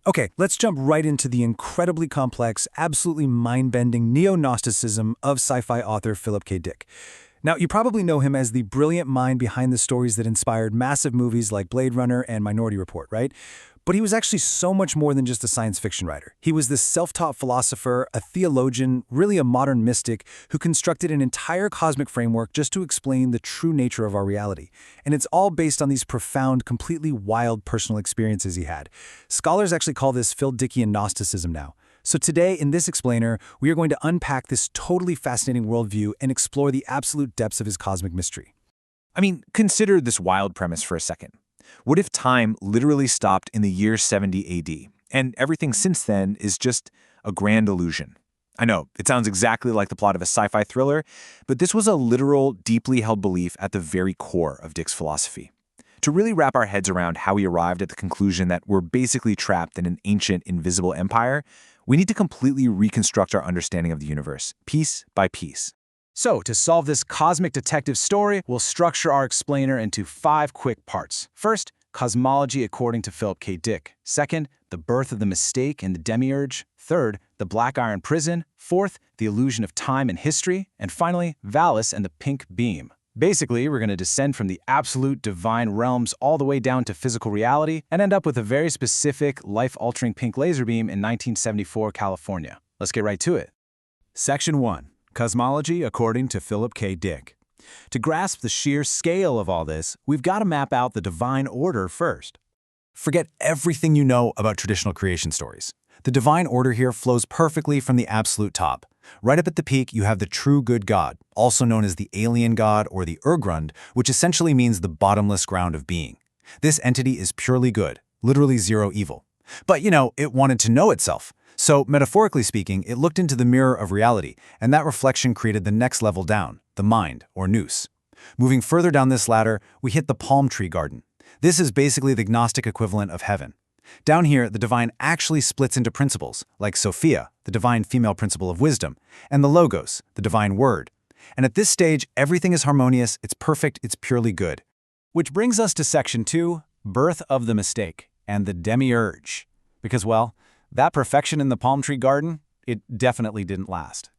Okay, let's jump right into the incredibly complex, absolutely mind-bending Neo Gnosticism of sci-fi author Philip K. Dick. Now, you probably know him as the brilliant mind behind the stories that inspired massive movies like Blade Runner and Minority Report, right? But he was actually so much more than just a science fiction writer. He was this self-taught philosopher, a theologian, really a modern mystic who constructed an entire cosmic framework just to explain the true nature of our reality. And it's all based on these profound, completely wild personal experiences he had. Scholars actually call this Phil Dickian Gnosticism now. So today, in this explainer, we are going to unpack this totally fascinating worldview and explore the absolute depths of his cosmic mystery. I mean, consider this wild premise for a second. What if time literally stopped in the year 70 AD, and everything since then is just a grand illusion? I know, it sounds exactly like the plot of a sci-fi thriller, but this was a literal, deeply held belief at the very core of Dick's philosophy. To really wrap our heads around how he arrived at the conclusion that we're basically trapped in an ancient, invisible empire, we need to completely reconstruct our understanding of the universe, piece by piece. So, to solve this cosmic detective story, we'll structure our explainer into 5 quick parts. First, cosmology according to Philip K. Dick. Second, the birth of the mistake and the demiurge. Third, the black iron prison. Fourth, the illusion of time and history. And finally, Valis and the pink beam. Basically, we're going to descend from the absolute divine realms all the way down to physical reality and end up with a very specific, life-altering pink laser beam in 1974 California. Let's get right to it. Section 1. Cosmology according to Philip K. Dick. To grasp the sheer scale of all this, we've got to map out the divine order first. Forget everything you know about traditional creation stories. The divine order here flows perfectly from the absolute top. Right up at the peak, you have the true good God, also known as the alien god or the Urgrund, which essentially means the bottomless ground of being. This entity is purely good, literally zero evil. But, it wanted to know itself. So, metaphorically speaking, it looked into the mirror of reality, and that reflection created the next level down, the mind, or nous. Moving further down this ladder, we hit the palm tree garden. This is basically the Gnostic equivalent of heaven. Down here, the divine actually splits into principles, like Sophia, the divine female principle of wisdom, and the Logos, the divine word. And at this stage, everything is harmonious, it's perfect, it's purely good. Which brings us to Section 2, Birth of the Mistake, and the Demiurge. Because, well, that perfection in the palm tree garden, it definitely didn't last.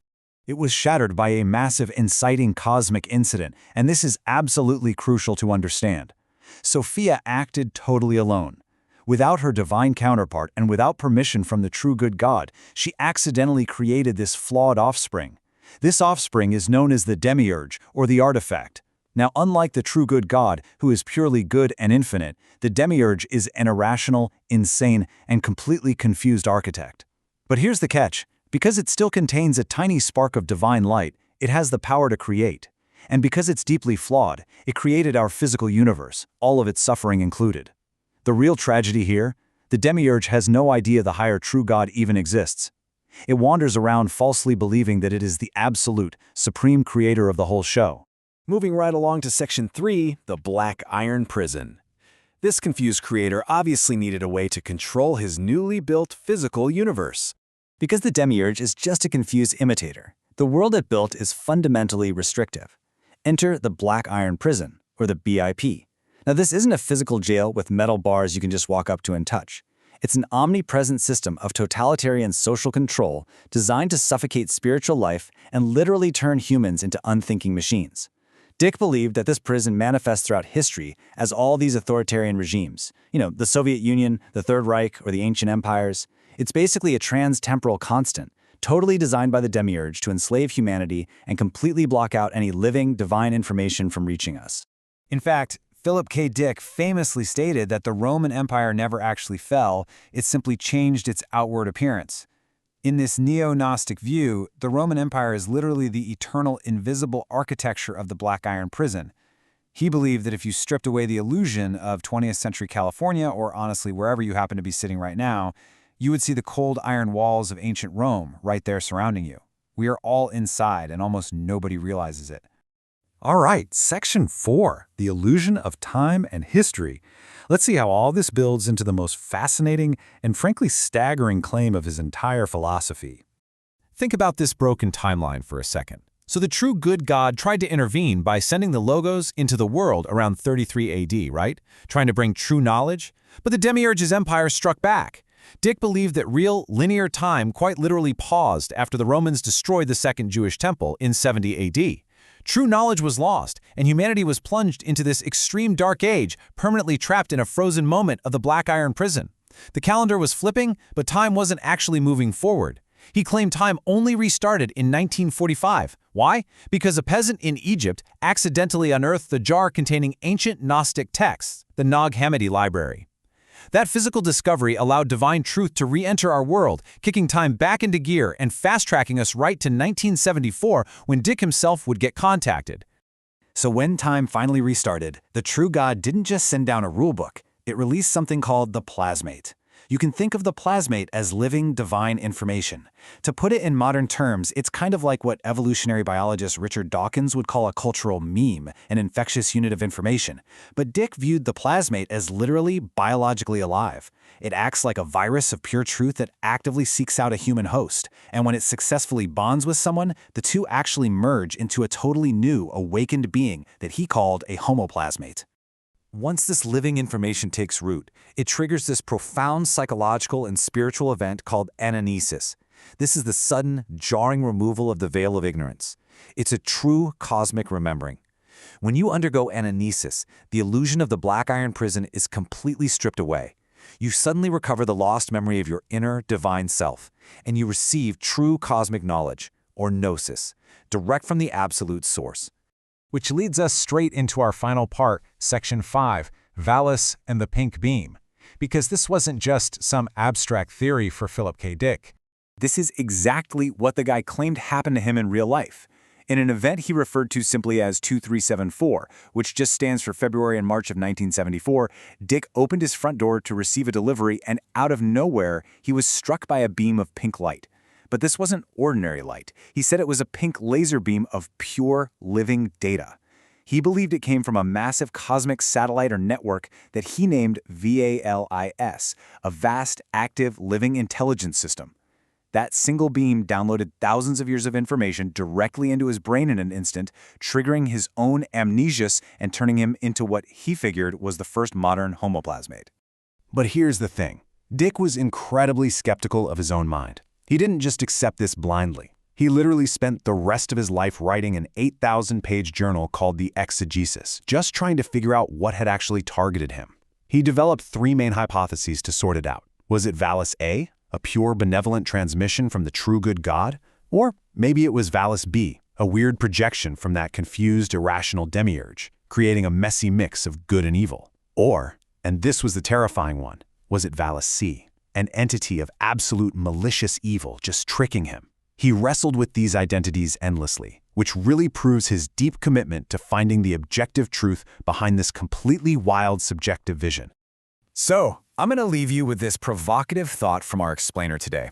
It was shattered by a massive, inciting cosmic incident, and this is absolutely crucial to understand. Sophia acted totally alone. Without her divine counterpart and without permission from the true good God, she accidentally created this flawed offspring. This offspring is known as the demiurge, or the artifact. Now, unlike the true good God, who is purely good and infinite, the demiurge is an irrational, insane, and completely confused architect. But here's the catch. Because it still contains a tiny spark of divine light, it has the power to create. And because it's deeply flawed, it created our physical universe, all of its suffering included. The real tragedy here? The demiurge has no idea the higher true God even exists. It wanders around falsely believing that it is the absolute, supreme creator of the whole show. Moving right along to Section 3, the Black Iron Prison. This confused creator obviously needed a way to control his newly built physical universe. Because the demiurge is just a confused imitator, the world it built is fundamentally restrictive. Enter the Black Iron Prison, or the BIP. Now, this isn't a physical jail with metal bars you can just walk up to and touch. It's an omnipresent system of totalitarian social control designed to suffocate spiritual life and literally turn humans into unthinking machines. Dick believed that this prison manifests throughout history as all these authoritarian regimes. The Soviet Union, the Third Reich, or the ancient empires. It's basically a trans-temporal constant, totally designed by the demiurge to enslave humanity and completely block out any living, divine information from reaching us. In fact, Philip K. Dick famously stated that the Roman Empire never actually fell, it simply changed its outward appearance. In this neo-Gnostic view, the Roman Empire is literally the eternal, invisible architecture of the Black Iron Prison. He believed that if you stripped away the illusion of 20th century California, or honestly wherever you happen to be sitting right now, you would see the cold iron walls of ancient Rome right there surrounding you. We are all inside, and almost nobody realizes it. All right, Section 4, the illusion of time and history. Let's see how all this builds into the most fascinating and frankly staggering claim of his entire philosophy. Think about this broken timeline for a second. So the true good God tried to intervene by sending the Logos into the world around 33 AD, right? Trying to bring true knowledge. But the Demiurge's empire struck back. Dick believed that real, linear time quite literally paused after the Romans destroyed the Second Jewish Temple in 70 AD. True knowledge was lost, and humanity was plunged into this extreme dark age, permanently trapped in a frozen moment of the Black Iron Prison. The calendar was flipping, but time wasn't actually moving forward. He claimed time only restarted in 1945. Why? Because a peasant in Egypt accidentally unearthed the jar containing ancient Gnostic texts, the Nag Hammadi Library. That physical discovery allowed divine truth to re-enter our world, kicking time back into gear and fast-tracking us right to 1974 when Dick himself would get contacted. So when time finally restarted, the true God didn't just send down a rulebook, it released something called the plasmate. You can think of the plasmate as living divine information. To put it in modern terms, it's kind of like what evolutionary biologist Richard Dawkins would call a cultural meme, an infectious unit of information. But Dick viewed the plasmate as literally biologically alive. It acts like a virus of pure truth that actively seeks out a human host. And when it successfully bonds with someone, the two actually merge into a totally new, awakened being that he called a homoplasmate. Once this living information takes root, it triggers this profound psychological and spiritual event called ananesis. This is the sudden, jarring removal of the veil of ignorance. It's a true cosmic remembering. When you undergo ananesis, the illusion of the Black Iron Prison is completely stripped away. You suddenly recover the lost memory of your inner divine self, and you receive true cosmic knowledge, or gnosis, direct from the absolute source. Which leads us straight into our final part, Section 5, Valis and the Pink Beam. Because this wasn't just some abstract theory for Philip K. Dick. This is exactly what the guy claimed happened to him in real life. In an event he referred to simply as 2374, which just stands for February and March of 1974, Dick opened his front door to receive a delivery, and out of nowhere, he was struck by a beam of pink light. But this wasn't ordinary light. He said it was a pink laser beam of pure, living data. He believed it came from a massive cosmic satellite or network that he named VALIS, a vast, active, living intelligence system. That single beam downloaded thousands of years of information directly into his brain in an instant, triggering his own amnesia and turning him into what he figured was the first modern homoplasmate. But here's the thing. Dick was incredibly skeptical of his own mind. He didn't just accept this blindly. He literally spent the rest of his life writing an 8,000-page journal called the Exegesis, just trying to figure out what had actually targeted him. He developed three main hypotheses to sort it out. Was it Valis A, a pure benevolent transmission from the true good God? Or maybe it was Valis B, a weird projection from that confused, irrational demiurge, creating a messy mix of good and evil? Or, and this was the terrifying one, was it Valis C, an entity of absolute malicious evil just tricking him? He wrestled with these identities endlessly, which really proves his deep commitment to finding the objective truth behind this completely wild subjective vision. So, I'm going to leave you with this provocative thought from our explainer today.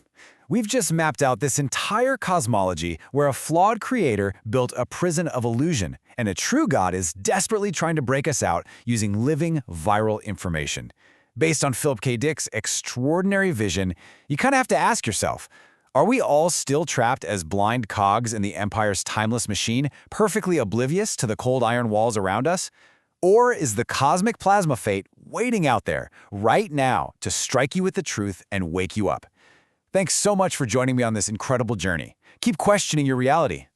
We've just mapped out this entire cosmology where a flawed creator built a prison of illusion, and a true God is desperately trying to break us out using living, viral information. Based on Philip K. Dick's extraordinary vision, you kind of have to ask yourself, are we all still trapped as blind cogs in the Empire's timeless machine, perfectly oblivious to the cold iron walls around us? Or is the cosmic plasma fate waiting out there right now to strike you with the truth and wake you up? Thanks so much for joining me on this incredible journey. Keep questioning your reality.